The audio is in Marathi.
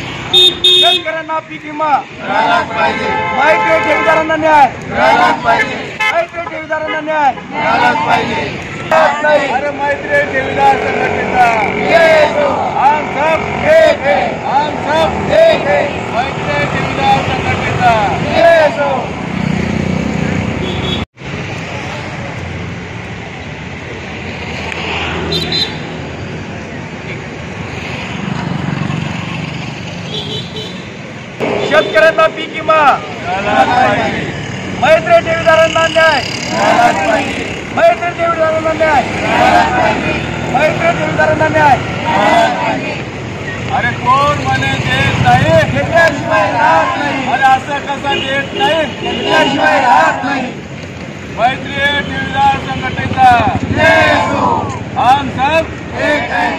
शेतकऱ्यांना पीक विमा मिळालाच पाहिजे. मैत्री ठेवीदारांना न्याय मिळालाच पाहिजे. मैत्री ठेवीदारांना न्याय मिळालाच पाहिजे. अरे मैत्री ठेवीदार संघटनेचा हम सब एक है, हम सब एक है. मैत्री ठेवीदार संघटनेचा शेतकऱ्यांना पीक विमा मैत्री ठेवीदारांना न्याय मैत्री ठेवीदारांना न्याय मैत्री ठेवीदारांना न्याय. अरे कोण म्हणे देत नाही घेतल्याशिवाय राहत नाही. अरे असं कसं देत नाही घेतल्याशिवाय राहत नाही. मैत्री ठेवीदार संघटनेचा हम सब एक है.